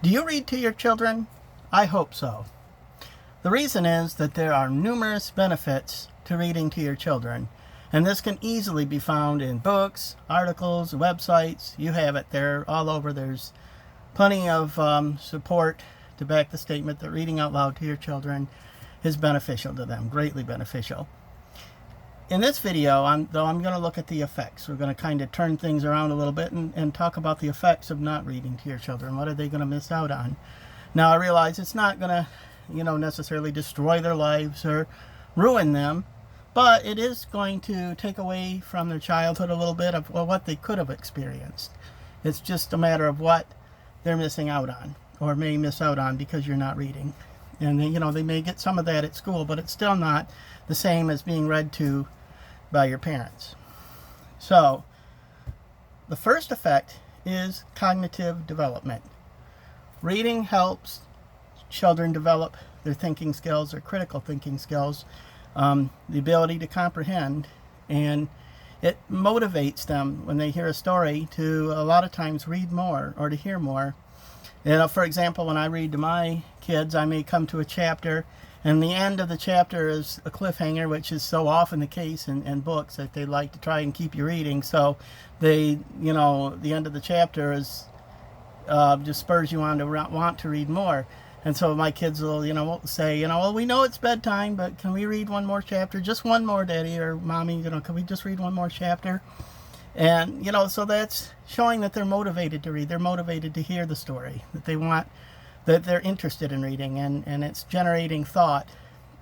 Do you read to your children? I hope so. The reason is that there are numerous benefits to reading to your children, and this can easily be found in books, articles, websites. You have it there all over. There's plenty of support to back the statement that reading out loud to your children is beneficial to them, greatly beneficial. In this video, I'm going to look at the effects. We're going to kind of turn things around a little bit and talk about the effects of not reading to your children. What are they going to miss out on? Now, I realize it's not going to, necessarily destroy their lives or ruin them, but it is going to take away from their childhood a little bit of what they could have experienced. It's just a matter of what they're missing out on or may miss out on because you're not reading. And, they may get some of that at school, but it's still not the same as being read to by your parents. So, the first effect is cognitive development. Reading helps children develop their thinking skills, their critical thinking skills, the ability to comprehend, and it motivates them when they hear a story to a lot of times read more or to hear more. For example, when I read to my kids, I may come to a chapter and the end of the chapter is a cliffhanger, which is so often the case in books that they like to try and keep you reading. So the end of the chapter is just spurs you on to want to read more. And so my kids will, say, well, we know it's bedtime, but can we read one more chapter? Just one more, Daddy or Mommy, can we just read one more chapter? And, so that's showing that they're motivated to read. They're motivated to hear the story, that they're interested in reading, and it's generating thought.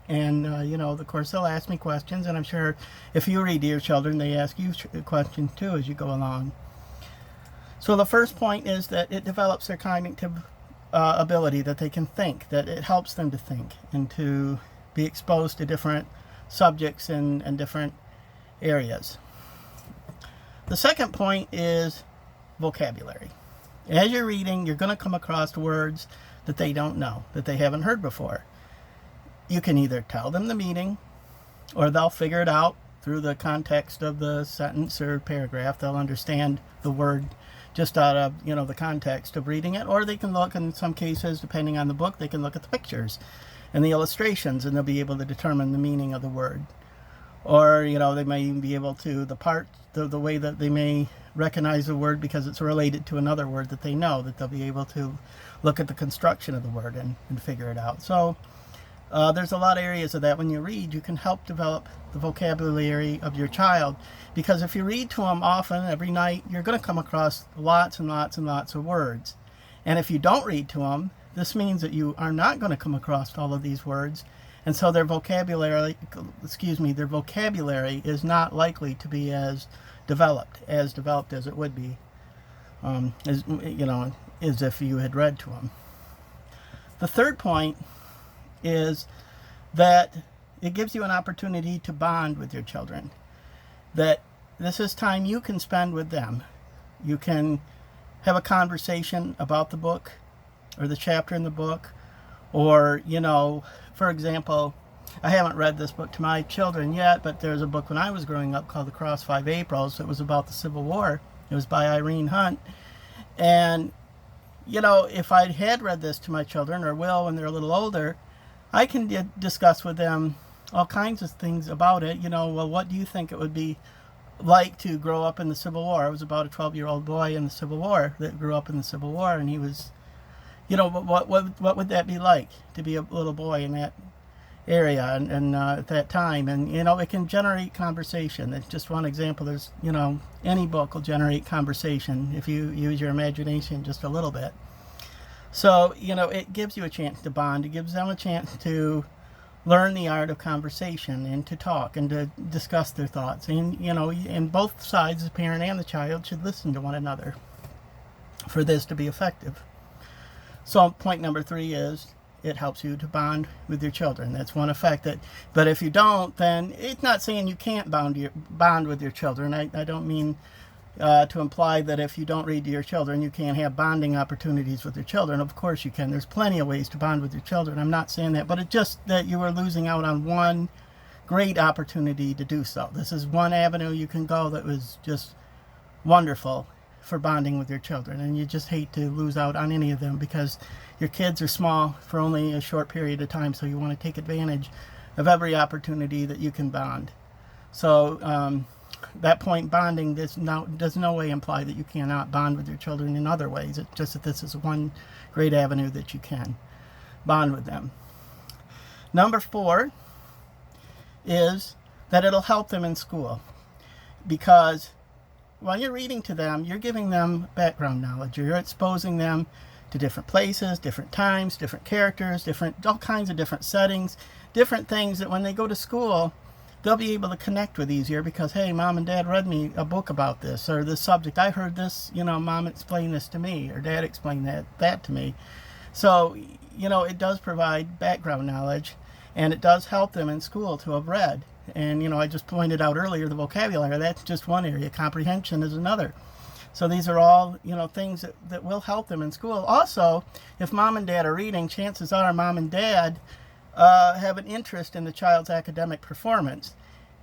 And, of course, they'll ask me questions, and I'm sure if you read to your children, they ask you questions too as you go along. So the first point is that it develops their cognitive ability, that they can think, that it helps them to think and to be exposed to different subjects and different areas. The second point is vocabulary. As you're reading, you're going to come across words that they don't know, that they haven't heard before. You can either tell them the meaning, or they'll figure it out through the context of the sentence or paragraph. They'll understand the word just out of, the context of reading it, or they can look, in some cases, depending on the book, they can look at the pictures and the illustrations, and they'll be able to determine the meaning of the word. Or, they may even be able to, the way that they may recognize the word because it's related to another word that they know, that they'll be able to look at the construction of the word and figure it out. So there's a lot of areas of that. When you read, you can help develop the vocabulary of your child, because if you read to them often, every night, you're going to come across lots and lots and lots of words. And if you don't read to them, this means that you are not going to come across all of these words. And so their vocabulary is not likely to be as developed as it would be, as if you had read to them. The third point is that it gives you an opportunity to bond with your children. That this is time you can spend with them. You can have a conversation about the book or the chapter in the book, or, for example, I haven't read this book to my children yet, but there's a book when I was growing up called The Cross 5 Aprils. It was about the Civil War. It was by Irene Hunt. And, if I had read this to my children, or will when they're a little older, I can discuss with them all kinds of things about it. Well, what do you think it would be like to grow up in the Civil War? I was about a 12-year-old boy in the Civil War that grew up in the Civil War, and he was, what would that be like to be a little boy in that area and at that time? And it can generate conversation. It's just one example. There's any book will generate conversation if you use your imagination just a little bit. So it gives you a chance to bond. It gives them a chance to learn the art of conversation and to talk and to discuss their thoughts. And and both sides, the parent and the child, should listen to one another for this to be effective. So point number 3 is it helps you to bond with your children. That's one effect. But if you don't, then it's not saying you can't bond with your children. I don't mean to imply that if you don't read to your children, you can't have bonding opportunities with your children. Of course you can. There's plenty of ways to bond with your children. I'm not saying that, but it's just that you are losing out on one great opportunity to do so. This is one avenue you can go that was just wonderful for bonding with your children, and you just hate to lose out on any of them because your kids are small for only a short period of time, so you want to take advantage of every opportunity that you can bond. So that point, bonding does no way imply that you cannot bond with your children in other ways. It's just that this is one great avenue that you can bond with them. Number 4 is that it'll help them in school, because while you're reading to them, you're giving them background knowledge. You're exposing them to different places, different times, different characters, all kinds of different settings, different things that when they go to school, they'll be able to connect with easier because, hey, mom and dad read me a book about this or this subject. I heard this, mom explained this to me, or dad explained that to me. So, it does provide background knowledge, and it does help them in school to have read. And, I just pointed out earlier the vocabulary. That's just one area. Comprehension is another. So these are all, things that will help them in school. Also, if mom and dad are reading, chances are mom and dad have an interest in the child's academic performance.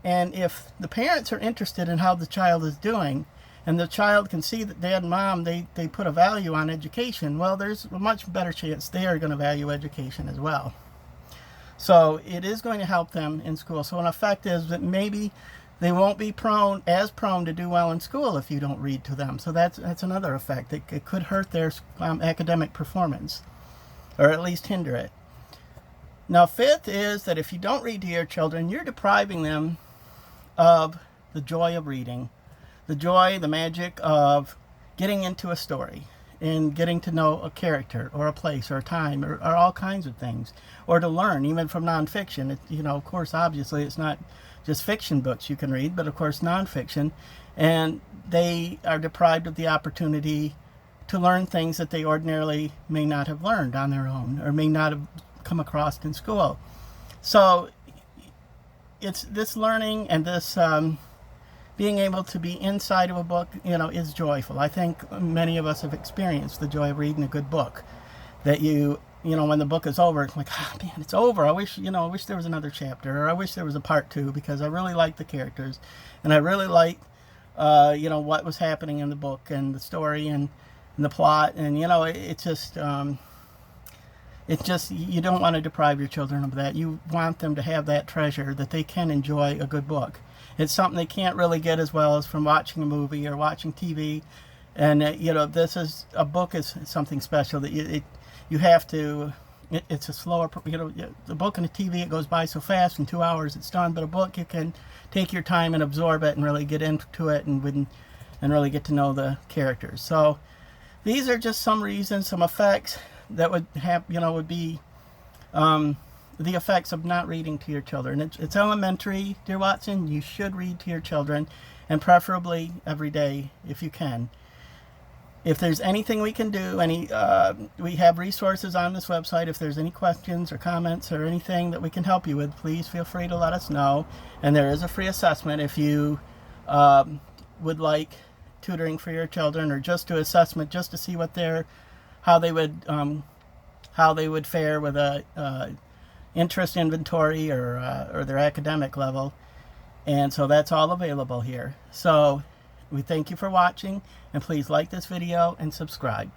And if the parents are interested in how the child is doing, and the child can see that dad and mom, they put a value on education, well, there's a much better chance they are going to value education as well. So it is going to help them in school. So an effect is that maybe they won't be as prone to do well in school if you don't read to them. So that's another effect. It could hurt their academic performance, or at least hinder it. Now, 5th is that if you don't read to your children, you're depriving them of the joy of reading, the joy, the magic of getting into a story and getting to know a character or a place or a time or all kinds of things, or to learn even from nonfiction. Of course, obviously it's not just fiction books you can read, but of course nonfiction, and they are deprived of the opportunity to learn things that they ordinarily may not have learned on their own or may not have come across in school. So it's this learning and this being able to be inside of a book, is joyful. I think many of us have experienced the joy of reading a good book. That when the book is over, it's like, man, it's over. I wish there was another chapter, or I wish there was a part 2, because I really like the characters, and I really like, what was happening in the book and the story and the plot, and it's just you don't want to deprive your children of that. You want them to have that treasure that they can enjoy a good book. It's something they can't really get as well as from watching a movie or watching TV. And, this is, a book is something special that you have to, it's a slower, the book and the TV, it goes by so fast, in 2 hours it's done. But a book, you can take your time and absorb it and really get into it and really get to know the characters. So these are just some reasons, some effects that would have, would be the effects of not reading to your children. It's elementary, dear Watson. You should read to your children, and preferably every day if you can. If there's anything we can do, we have resources on this website. If there's any questions or comments or anything that we can help you with, please feel free to let us know. And there is a free assessment if you would like tutoring for your children, or just do assessment just to see how they would fare with a interest inventory or their academic level. And so that's all available here. So we thank you for watching, and please like this video and subscribe.